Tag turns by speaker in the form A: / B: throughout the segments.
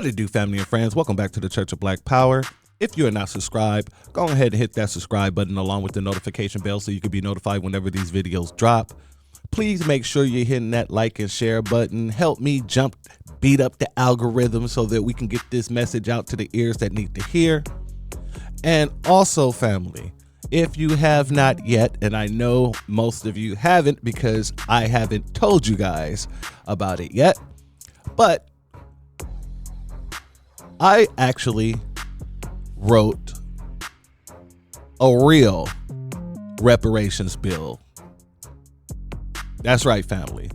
A: What it do, family and friends? Welcome back to the Church of Black Power. If you are not subscribed, go ahead and hit that subscribe button along with the notification bell so you can be notified whenever these videos drop. Please make sure you're hitting that like and share button. Help me beat up the algorithm so that we can get this message out to the ears that need to hear. And also, family, if you have not yet, and I know most of you haven't because I haven't told you guys about it yet, but I actually wrote a real reparations bill. That's right, family.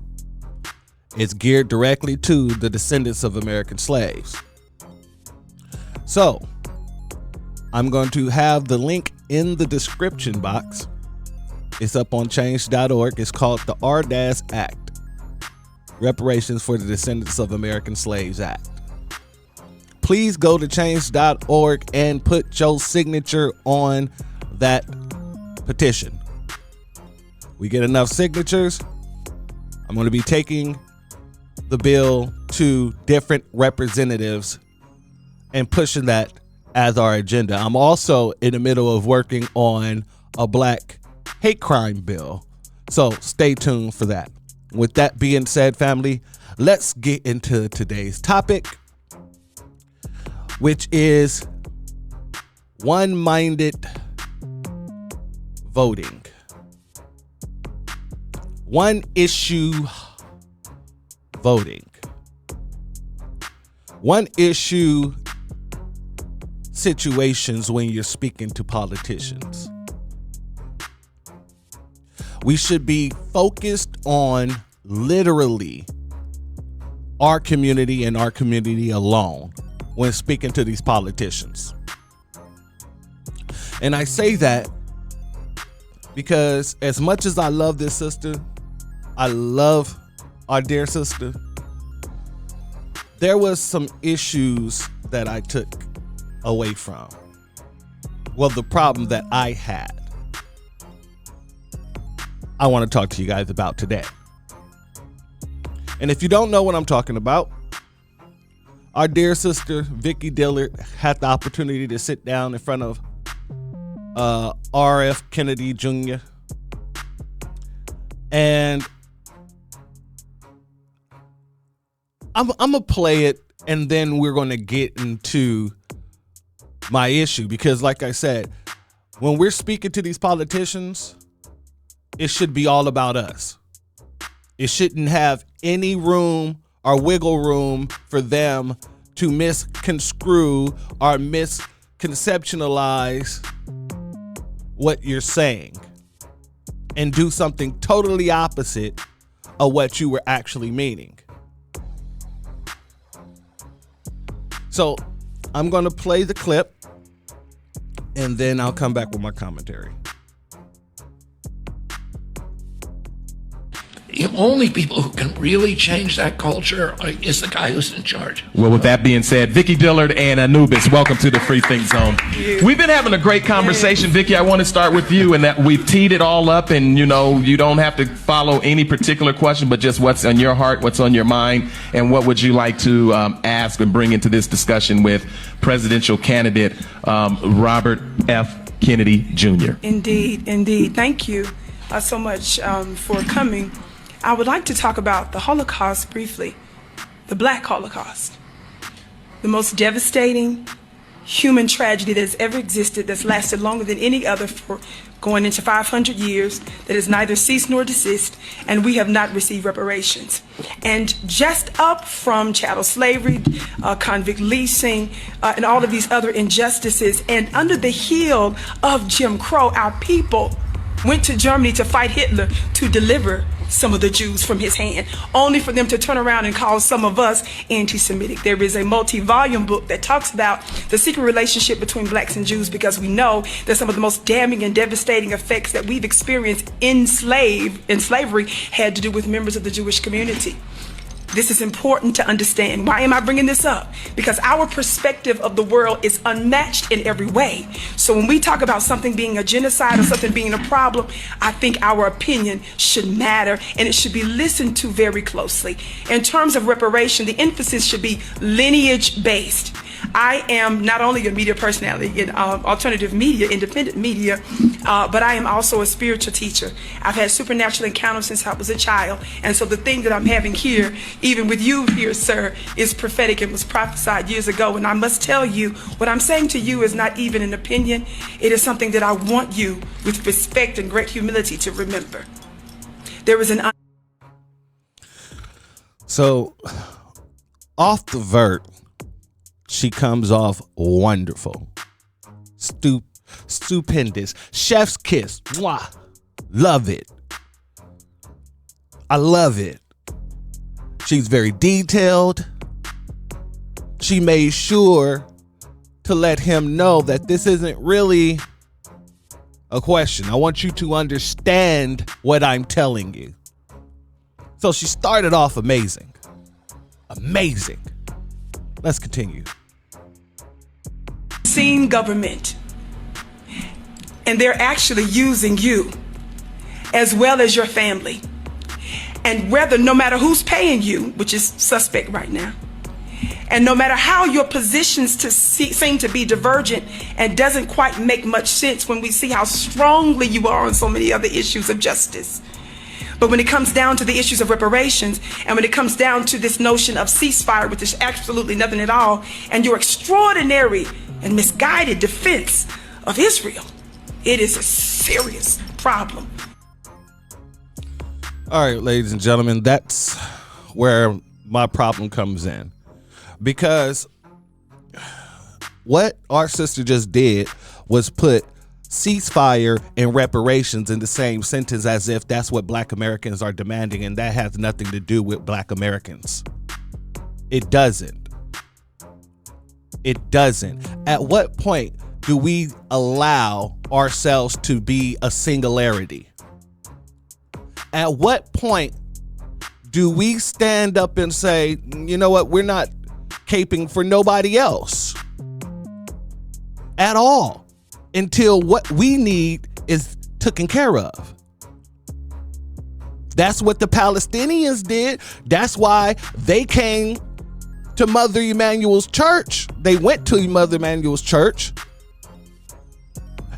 A: It's geared directly to the descendants of American slaves. So, I'm going to have the link in the description box. It's up on change.org. It's called the RDAS Act, Reparations for the Descendants of American Slaves Act. Please go to change.org and put your signature on that petition. We get enough signatures, I'm going to be taking the bill to different representatives and pushing that as our agenda. I'm also in the middle of working on a black hate crime bill, so stay tuned for that. With that being said, family, let's get into today's topic, which is one-minded voting. One issue voting. One issue situations when you're speaking to politicians. We should be focused on literally our community and our community alone when speaking to these politicians. And I say that because as much as I love this sister, I love our dear sister, there was some issues that I took away from. Well, the problem that I had, I want to talk to you guys about today. And if you don't know what I'm talking about, our dear sister, Vicki Dillard, had the opportunity to sit down in front of RFK Kennedy Jr. And I'm gonna play it, and then we're gonna get into my issue, because like I said, when we're speaking to these politicians, it should be all about us. It shouldn't have any room or wiggle room for them to misconstrue or misconceptualize what you're saying and do something totally opposite of what you were actually meaning. So I'm going to play the clip and then I'll come back with my commentary.
B: The only people who can really change that culture is the guy who's in charge.
C: Well, with that being said, Vicki Dillard and Anubis, welcome to the Free Think Zone. We've been having a great conversation. Vicki, I want to start with you, and that we've teed it all up, and you know, you don't have to follow any particular question, but just what's on your heart, what's on your mind, and what would you like to ask and bring into this discussion with presidential candidate Robert F. Kennedy Jr.
D: Indeed, indeed. Thank you so much for coming. I would like to talk about the Holocaust briefly, the Black Holocaust, the most devastating human tragedy that has ever existed, that's lasted longer than any other for going into 500 years, that has neither ceased nor desist, and we have not received reparations. And just up from chattel slavery, convict leasing, and all of these other injustices, and under the heel of Jim Crow, our people went to Germany to fight Hitler to deliver some of the Jews from his hand, only for them to turn around and call some of us anti-Semitic. There is a multi-volume book that talks about the secret relationship between blacks and Jews, because we know that some of the most damning and devastating effects that we've experienced in slavery had to do with members of the Jewish community. This is important to understand. Why am I bringing this up? Because our perspective of the world is unmatched in every way. So when we talk about something being a genocide or something being a problem, I think our opinion should matter and it should be listened to very closely. In terms of reparation, the emphasis should be lineage based. I am not only a media personality in alternative media, independent media, but I am also a spiritual teacher. I've had supernatural encounters since I was a child. And so the thing that I'm having here, even with you here, sir, is prophetic and was prophesied years ago. And I must tell you, what I'm saying to you is not even an opinion. It is something that I want you, with respect and great humility, to remember. There is an...
A: So, off the vert, she comes off wonderful. Stupendous. Chef's kiss. Mwah. Love it. I love it. She's very detailed. She made sure to let him know that this isn't really a question. I want you to understand what I'm telling you. So she started off amazing. Amazing. Let's continue.
D: Seen government, and they're actually using you as well as your family. And whether, no matter who's paying you, which is suspect right now, and no matter how your positions seem to be divergent and doesn't quite make much sense when we see how strongly you are on so many other issues of justice. But when it comes down to the issues of reparations, and when it comes down to this notion of ceasefire, which is absolutely nothing at all, and your extraordinary and misguided defense of Israel, it is a serious problem.
A: All right, ladies and gentlemen, that's where my problem comes in. Because what our sister just did was put ceasefire and reparations in the same sentence, as if that's what Black Americans are demanding, and that has nothing to do with Black Americans. It doesn't. It doesn't. At what point do we allow ourselves to be a singularity? At what point do we stand up and say, you know what, we're not caping for nobody else at all, until what we need is taken care of? That's what the Palestinians did. That's why they came to Mother Emanuel's church. They went to Mother Emanuel's church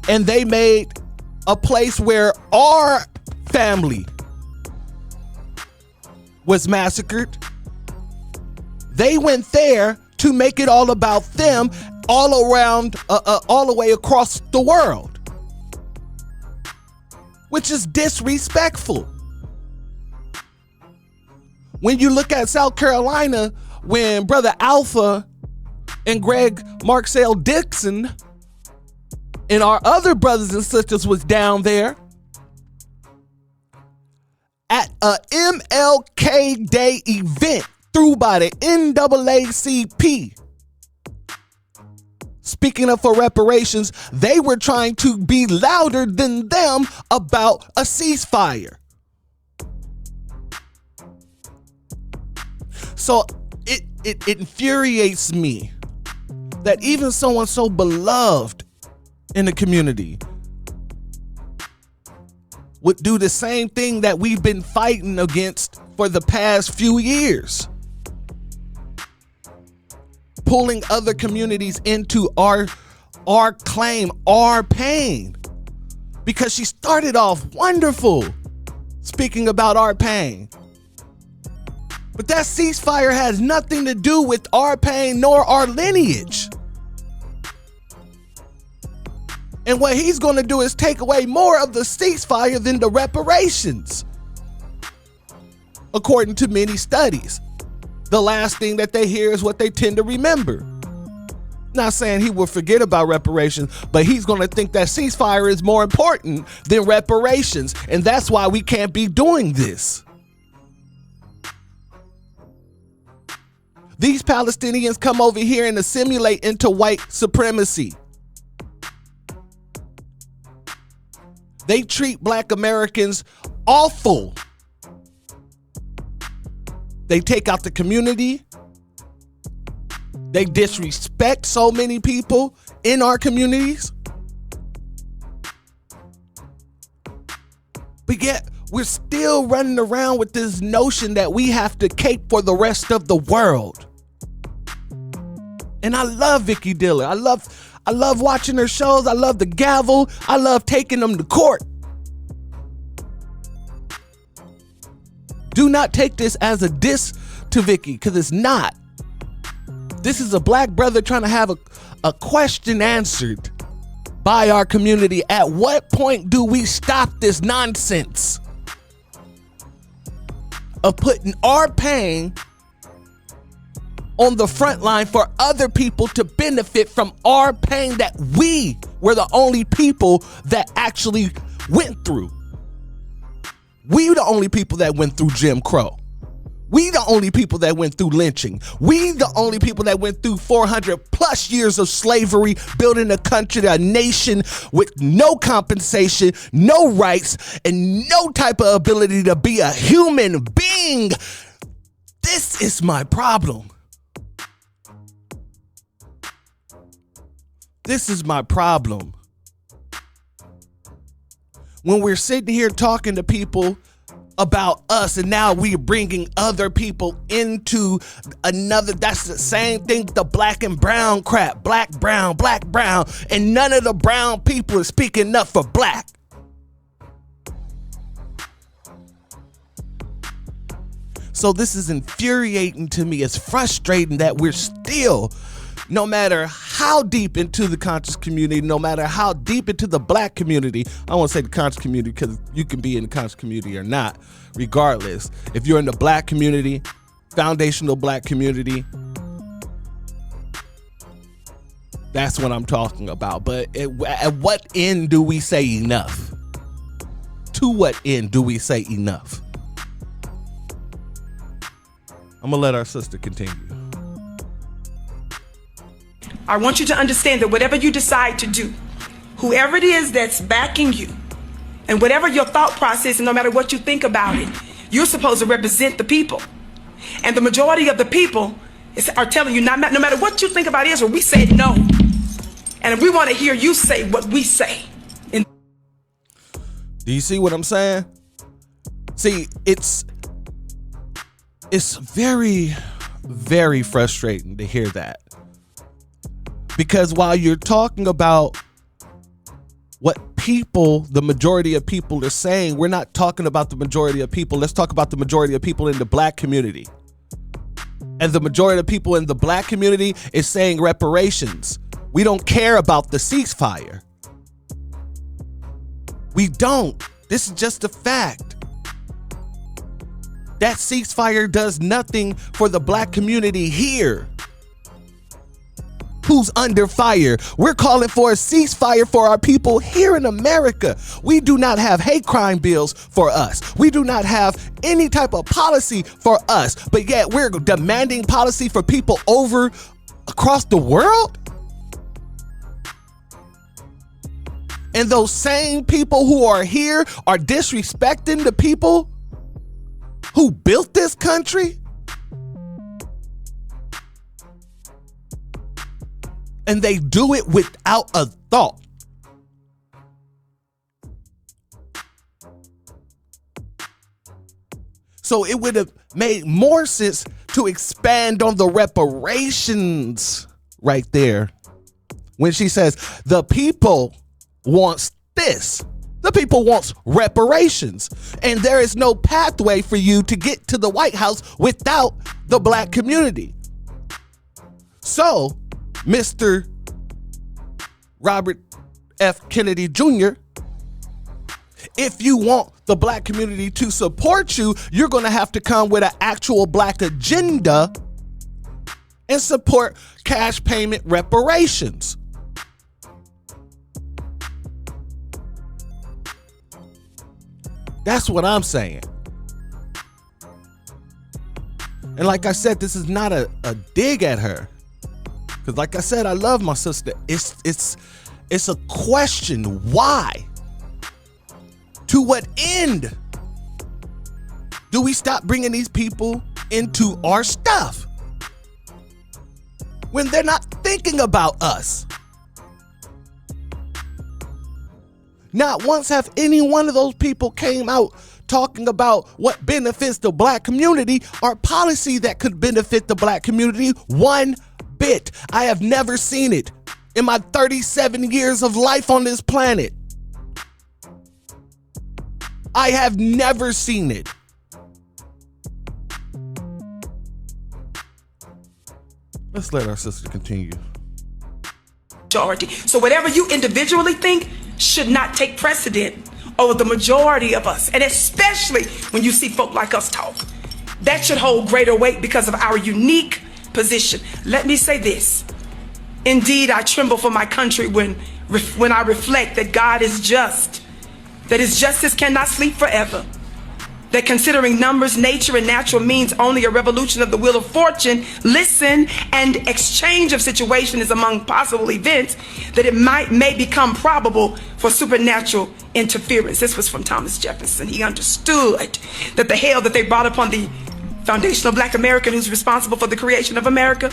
A: and they made a place where our family was massacred. They went there to make it all about them, all around, all the way across the world, which is disrespectful. When you look at South Carolina, when Brother Alpha and Greg Marcel Dixon and our other brothers and sisters was down there at a MLK Day event through by the NAACP, speaking up for reparations, they were trying to be louder than them about a ceasefire. So it infuriates me that even someone so beloved in the community would do the same thing that we've been fighting against for the past few years. Pulling other communities into our claim, our pain. Because she started off wonderful speaking about our pain. But that ceasefire has nothing to do with our pain nor our lineage. And what he's going to do is take away more of the ceasefire than the reparations, according to many studies. The last thing that they hear is what they tend to remember. Not saying he will forget about reparations, but he's going to think that ceasefire is more important than reparations. And that's why we can't be doing this. These Palestinians come over here and assimilate into white supremacy. They treat Black Americans awful. They take out the community. They disrespect so many people in our communities. But yet, we're still running around with this notion that we have to cape for the rest of the world. And I love Vicki Dillard. I love watching her shows. I love the gavel. I love taking them to court. Do not take this as a diss to Vicki, because it's not. This is a black brother trying to have a question answered by our community. At what point do we stop this nonsense of putting our pain on the front line for other people to benefit from our pain that we were the only people that actually went through? We the only people that went through Jim Crow. We the only people that went through lynching. We the only people that went through 400 plus years of slavery, building a country, a nation with no compensation, no rights, and no type of ability to be a human being. This is my problem. This is my problem. When we're sitting here talking to people about us, and now we're bringing other people into another, that's the same thing, the black and brown crap, black, brown, and none of the brown people are speaking up for black. So this is infuriating to me. It's frustrating that we're still, no matter how deep into the conscious community, no matter how deep into the black community, I don't want to say the conscious community because you can be in the conscious community or not, regardless. If you're in the black community, foundational black community, that's what I'm talking about. But at what end do we say enough? To what end do we say enough? I'm going to let our sister continue.
D: I want you to understand that whatever you decide to do, whoever it is that's backing you, and whatever your thought process, and no matter what you think about it, you're supposed to represent the people. And the majority of the people are telling you, no matter what you think about Israel, we said no. And we want to hear you say what we say. And
A: do you see what I'm saying? See, it's very, very frustrating to hear that. Because while you're talking about what people, the majority of people are saying, we're not talking about the majority of people. Let's talk about the majority of people in the black community. And the majority of people in the black community is saying reparations. We don't care about the ceasefire. We don't. This is just a fact. That ceasefire does nothing for the black community here, who's under fire. We're calling for a ceasefire for our people here in America. We do not have hate crime bills for us. We do not have any type of policy for us, but yet we're demanding policy for people across the world. And those same people who are here are disrespecting the people who built this country. And they do it without a thought. So it would have made more sense to expand on the reparations right there. When she says the people wants this. The people wants reparations. And there is no pathway for you to get to the White House without the black community. So Mr. Robert F. Kennedy Jr., if you want the black community to support you, you're going to have to come with an actual black agenda and support cash payment reparations. That's what I'm saying. And like I said, this is not a dig at her. Because like I said, I love my sister. It's a question. Why? To what end do we stop bringing these people into our stuff when they're not thinking about us. Not once have any one of those people came out talking about what benefits the black community or policy that could benefit the black community one bit. I have never seen it in my 37 years of life on this planet. I have never seen it. Let's let our sister continue.
D: Majority. So whatever you individually think should not take precedent over the majority of us. And especially when you see folk like us talk. That should hold greater weight because of our unique position. Let me say this. Indeed, I tremble for my country when I reflect that God is just, that his justice cannot sleep forever, that considering numbers, nature, and natural means only a revolution of the wheel of fortune, listen, and exchange of situation is among possible events, that it may become probable for supernatural interference. This was from Thomas Jefferson. He understood that the hell that they brought upon the foundation of black America, who's responsible for the creation of America,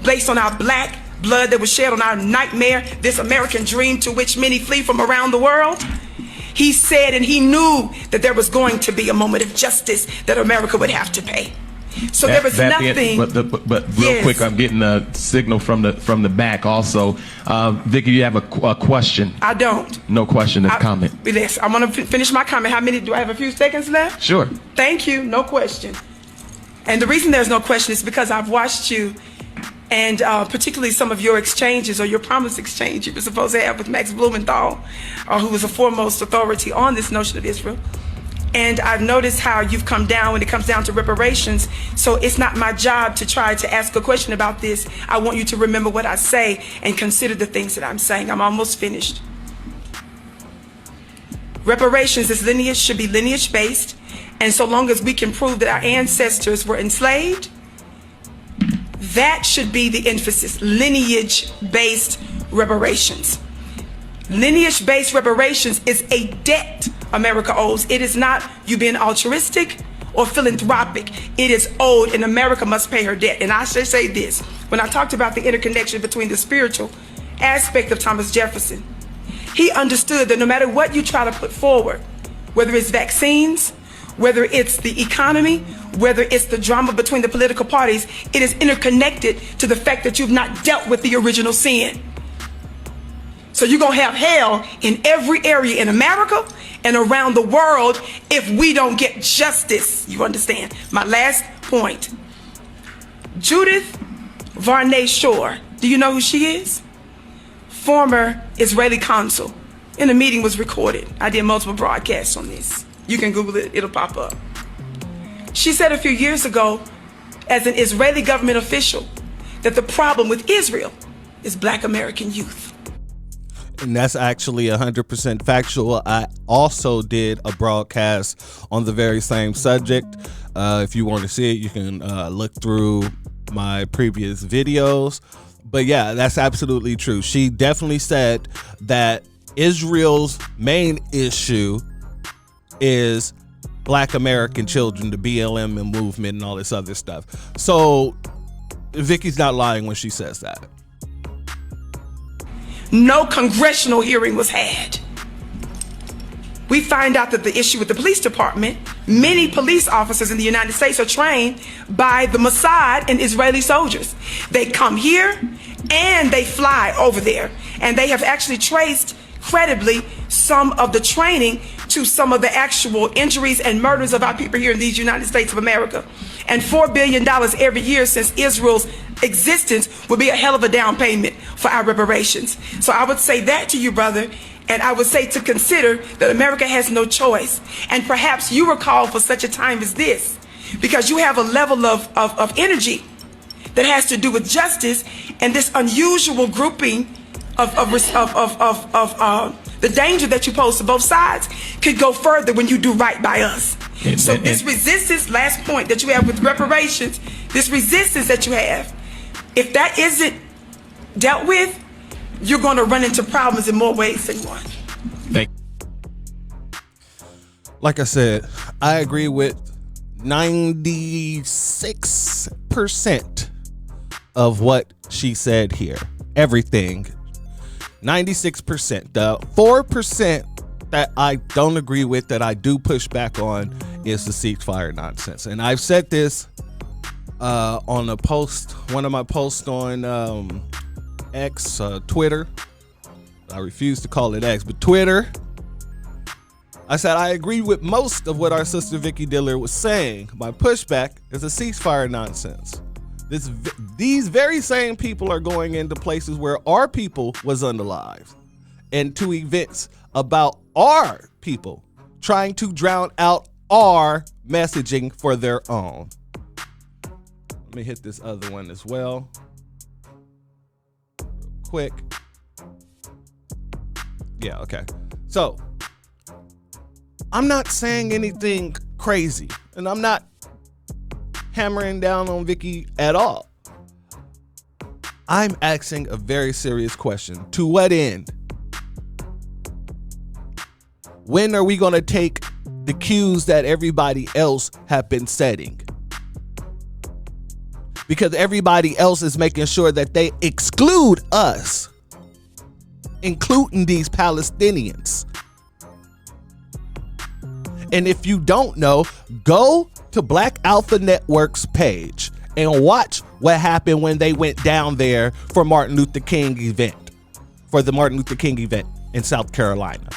D: based on our black blood that was shed on our nightmare, this American dream to which many flee from around the world. He said, and he knew that there was going to be a moment of justice that America would have to pay. So there was nothing.
C: But real quick, I'm getting a signal from the back also. Vicki, you have a question?
D: I don't.
C: No question, it's comment.
D: Yes, I want to finish my comment. How many, do I have a few seconds left?
C: Sure.
D: Thank you, no question. And the reason there's no question is because I've watched you, and particularly some of your exchanges or your promised exchange you were supposed to have with Max Blumenthal, who was a foremost authority on this notion of Israel. And I've noticed how you've come down when it comes down to reparations. So it's not my job to try to ask a question about this. I want you to remember what I say and consider the things that I'm saying. I'm almost finished. Reparations is lineage, should be lineage based. And so long as we can prove that our ancestors were enslaved, that should be the emphasis. Lineage-based reparations. Lineage-based reparations is a debt America owes. It is not you being altruistic or philanthropic. It is owed, and America must pay her debt. And I should say this. When I talked about the interconnection between the spiritual aspect of Thomas Jefferson, he understood that no matter what you try to put forward, whether it's vaccines, whether it's the economy, whether it's the drama between the political parties, it is interconnected to the fact that you've not dealt with the original sin. So you're going to have hell in every area in America and around the world if we don't get justice. You understand? My last point. Judith Varney Shore. Do you know who she is? Former Israeli consul. And the meeting was recorded. I did multiple broadcasts on this. You can Google it, it'll pop up. She said a few years ago, as an Israeli government official, that the problem with Israel is black American youth.
A: And that's actually 100% factual. I also did a broadcast on the very same subject. If you want to see it, you can look through my previous videos. But yeah, that's absolutely true. She definitely said that Israel's main issue is black American children, the BLM and movement and all this other stuff. So Vicki's not lying when she says that.
D: No congressional hearing was had. We find out that the issue with the police department, many police officers in the United States are trained by the Mossad and Israeli soldiers. They come here and they fly over there. And they have actually traced credibly some of the training to some of the actual injuries and murders of our people here in these United States of America. And $4 billion every year since Israel's existence would be a hell of a down payment for our reparations. So I would say that to you, brother. And I would say to consider that America has no choice. And perhaps you were called for such a time as this because you have a level of energy that has to do with justice and this unusual grouping of the danger that you pose to both sides could go further when you do right by us. So this resistance, last point that you have with reparations, this resistance that you have, if that isn't dealt with, you're going to run into problems in more ways than one.
A: Like I said, I agree with 96% of what she said here. Everything. 96%. The 4% that I don't agree with, that I do push back on, is the ceasefire nonsense. And I've said this on a post, one of my posts on X, Twitter. I refuse to call it X, but Twitter. I said I agree with most of what our sister Vicki Dillard was saying. My pushback is a ceasefire nonsense. These very same people are going into places where our people was unalived, and to events about our people, trying to drown out our messaging for their own. Let me hit this other one as well. Quick. Yeah, okay. So, I'm not saying anything crazy, and I'm not hammering down on Vicki at all. I'm asking a very serious question. To what end? When are we going to take the cues that everybody else have been setting? Because everybody else is making sure that they exclude us, including these Palestinians. And if you don't know, go to Black Alpha Network's page and watch what happened when they went down there for Martin Luther King event, for the Martin Luther King event in South Carolina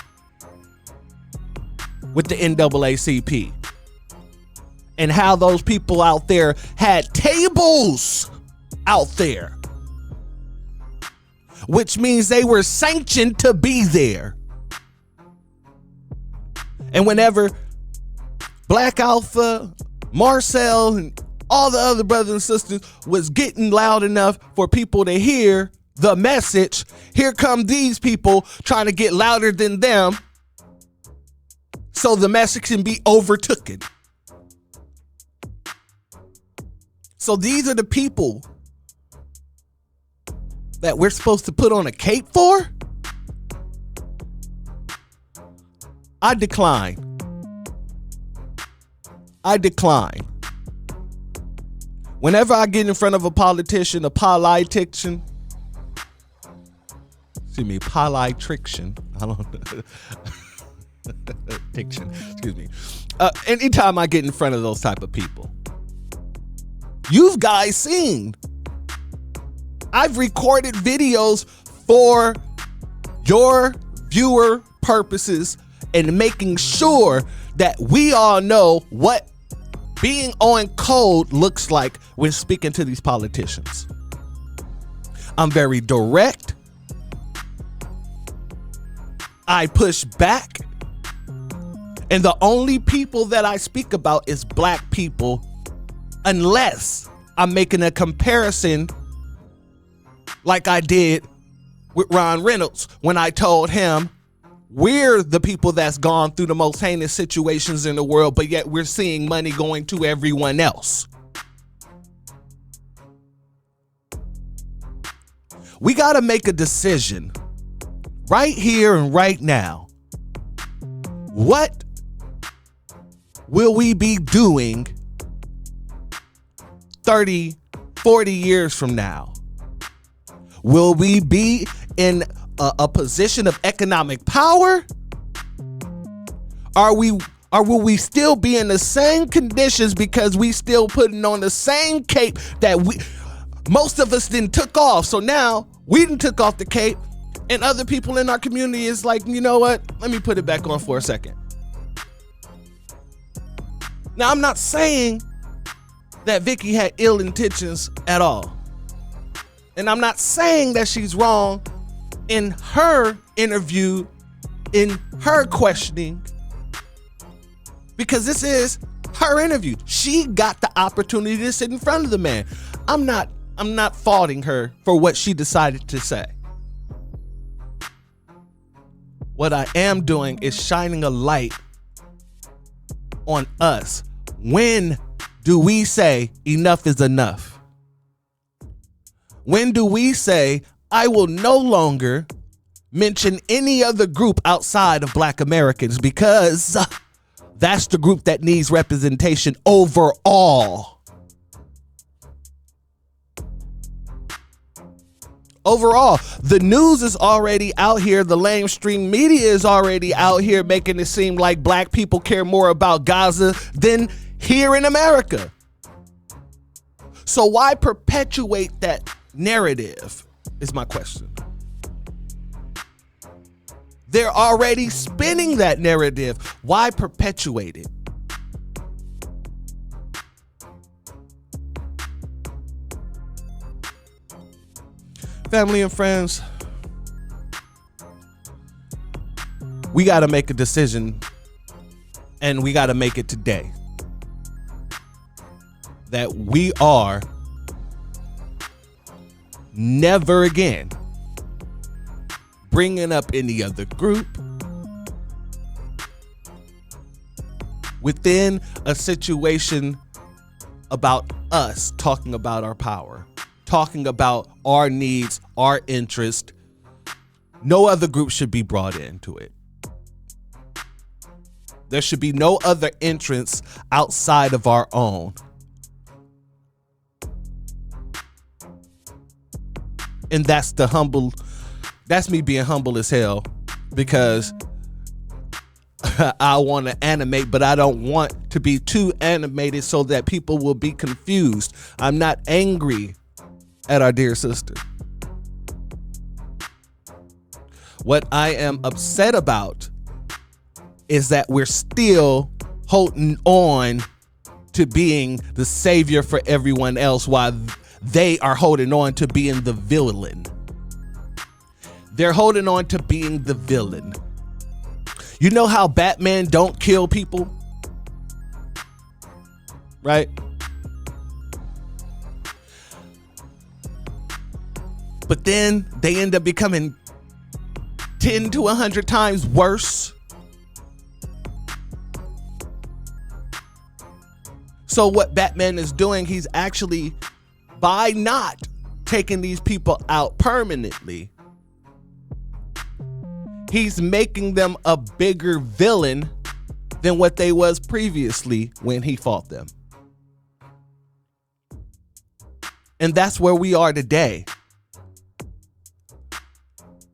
A: with the NAACP, and how those people out there had tables out there, which means they were sanctioned to be there. And whenever Black Alpha, Marcel, and all the other brothers and sisters was getting loud enough for people to hear the message, here come these people trying to get louder than them so the message can be overtaken. So these are the people that we're supposed to put on a cape for? I decline. Whenever I get in front of a politician, I don't know. Diction, excuse me. Anytime I get in front of those type of people, you've guys seen, I've recorded videos for your viewer purposes and making sure that we all know what being on code looks like when speaking to these politicians. I'm very direct. I push back. And the only people that I speak about is black people, unless I'm making a comparison like I did with Ron Reynolds when I told him we're the people that's gone through the most heinous situations in the world, but yet we're seeing money going to everyone else. We got to make a decision right here and right now. What will we be doing 30, 40 years from now? Will we be in a position of economic power? Will we still be in the same conditions because we still putting on the same cape that most of us didn't took off? So now we didn't took off the cape, and other people in our community is like, you know what? Let me put it back on for a second. Now, I'm not saying that Vicki had ill intentions at all. And I'm not saying that she's wrong in her interview, in her questioning, because this is her interview. She got the opportunity to sit in front of the man. I'm not faulting her for what she decided to say. What I am doing is shining a light on us. When do we say enough is enough? When do we say, I will no longer mention any other group outside of Black Americans because That's the group that needs representation overall. Overall, the news is already out here. The mainstream media is already out here making it seem like black people care more about Gaza than here in America. So why perpetuate that narrative is my question. They're already spinning that narrative. Why perpetuate it? Family and friends, we got to make a decision, and we got to make it today, that we are never again bringing up any other group within a situation about us talking about our power, talking about our needs, our interest. No other group should be brought into it. There should be no other entrance outside of our own. And that's me being humble as hell, because I want to animate, but I don't want to be too animated so that people will be confused. I'm not angry at our dear sister. What I am upset about is that we're still holding on to being the savior for everyone else while they are holding on to being the villain. They're holding on to being the villain. You know how Batman don't kill people? Right? But then they end up becoming 10 to 100 times worse. So what Batman is doing, he's actually, by not taking these people out permanently, he's making them a bigger villain than what they was previously when he fought them. And that's where we are today.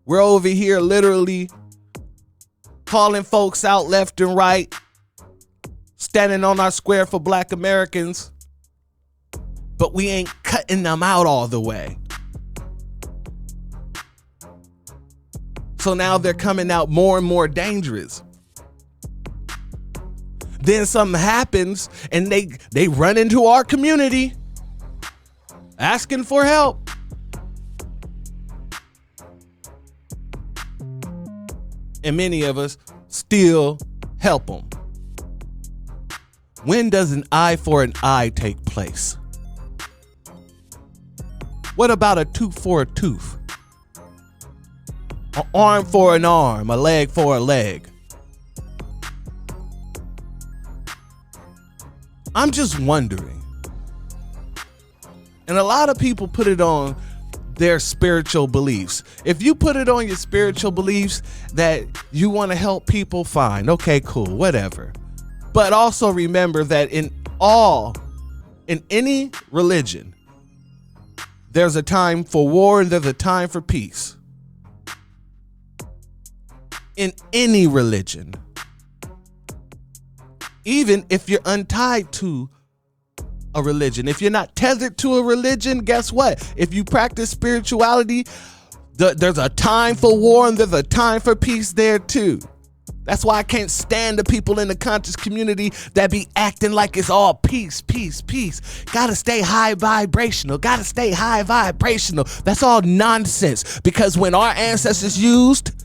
A: We're over here literally calling folks out left and right, standing on our square for Black Americans, but we ain't cutting them out all the way. So now they're coming out more and more dangerous. Then something happens and they run into our community asking for help. And many of us still help them. When does an eye for an eye take place? What about a tooth for a tooth? An arm for an arm, a leg for a leg. I'm just wondering. And a lot of people put it on their spiritual beliefs. If you put it on your spiritual beliefs that you want to help people, fine. Okay, cool, whatever. But also remember that in any religion, there's a time for war and there's a time for peace. In any religion, even if you're untied to a religion, if you're not tethered to a religion, guess what? If you practice spirituality, there's a time for war and there's a time for peace there too. That's why I can't stand the people in the conscious community that be acting like it's all peace, peace, peace. Gotta stay high vibrational. Gotta stay high vibrational. That's all nonsense. Because when our ancestors used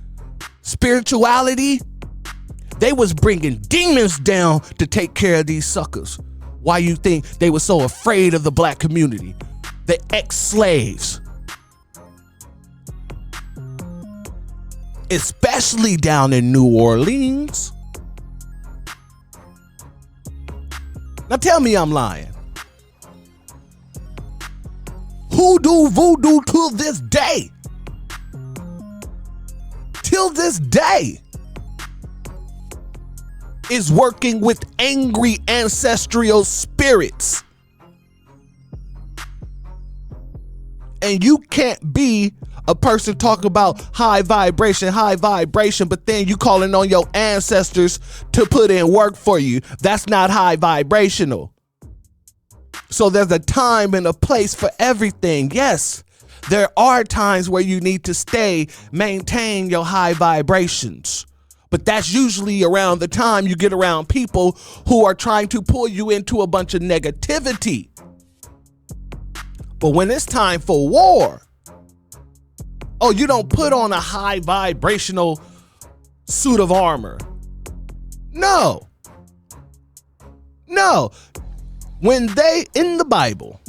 A: spirituality, they was bringing demons down to take care of these suckers. Why you think they were so afraid of the Black community? The ex-slaves. Especially down in New Orleans. Now tell me I'm lying. Hoodoo voodoo till this day. Till this day. is working with angry ancestral spirits. And you can't be a person talking about high vibration, but then you calling on your ancestors to put in work for you. That's not high vibrational. So there's a time and a place for everything. Yes, there are times where you need to maintain your high vibrations. But that's usually around the time you get around people who are trying to pull you into a bunch of negativity. But when it's time for war, oh, you don't put on a high vibrational suit of armor. No. When in the Bible,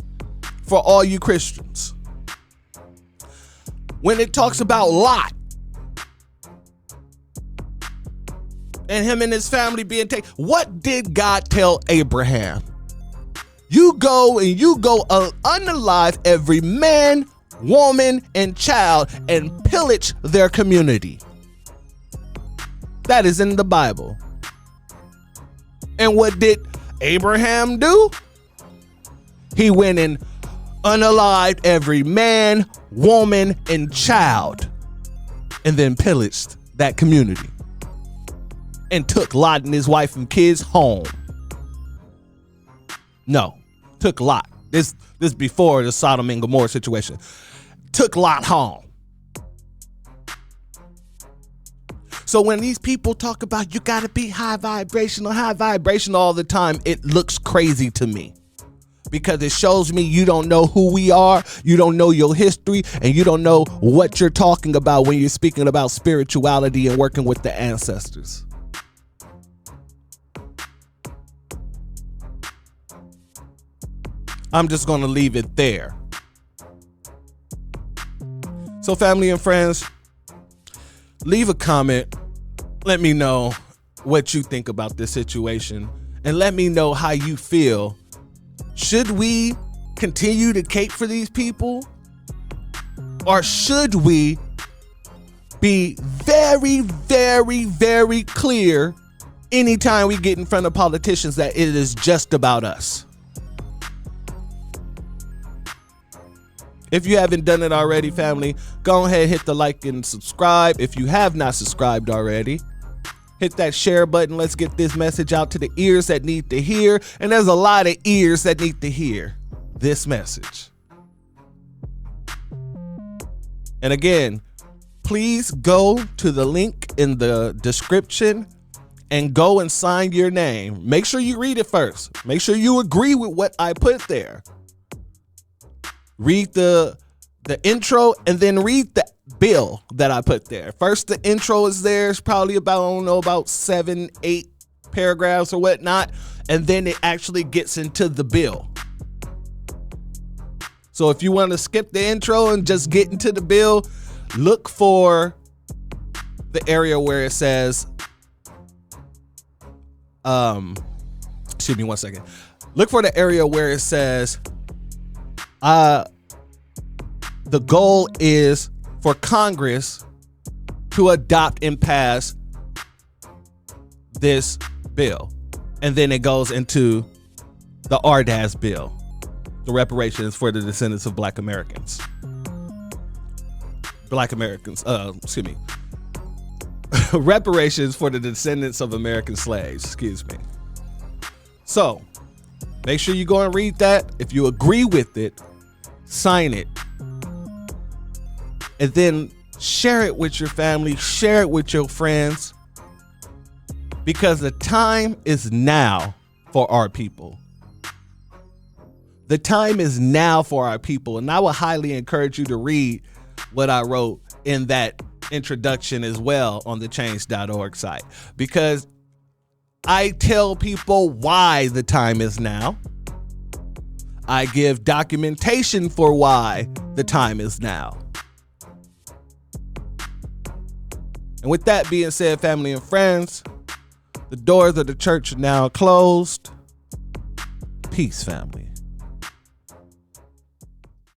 A: for all you Christians, when it talks about Lot and him and his family being taken, what did God tell Abraham? You go unalive every man, woman, and child and pillage their community. That is in the Bible. And what did Abraham do? He went and unalived every man, woman, and child, and then pillaged that community and took Lot and his wife and kids home. No, took Lot. This before the Sodom and Gomorrah situation. Took Lot home. So when these people talk about you gotta be high vibrational all the time, it looks crazy to me. Because it shows me you don't know who we are, you don't know your history, and you don't know what you're talking about when you're speaking about spirituality and working with the ancestors. I'm just going to leave it there. So family and friends, leave a comment. Let me know what you think about this situation and let me know how you feel. Should we continue to cape for these people? Or should we be very, very, very clear anytime we get in front of politicians that it is just about us? If you haven't done it already, family, go ahead, hit the like and subscribe. If you have not subscribed already, hit that share button. Let's get this message out to the ears that need to hear. And there's a lot of ears that need to hear this message. And again, please go to the link in the description and go and sign your name. Make sure you read it first. Make sure you agree with what I put there. Read the intro and then read the bill that I put there. First, the intro is there. It's probably about 7-8 paragraphs or whatnot. And then it actually gets into the bill. So if you want to skip the intro and just get into the bill, look for the area where it says, excuse me one second. Look for the area where it says, the goal is for Congress to adopt and pass this bill. And then it goes into the RDAS bill, the reparations for the descendants of Black Americans. Reparations for the descendants of American slaves, excuse me. So make sure you go and read that. If you agree with it, sign it. And then share it with your family, share it with your friends, because the time is now for our people. The time is now for our people. And I would highly encourage you to read what I wrote in that introduction as well on the change.org site, because I tell people why the time is now. I give documentation for why the time is now. And with that being said, family and friends, the doors of the church are now closed. Peace, family.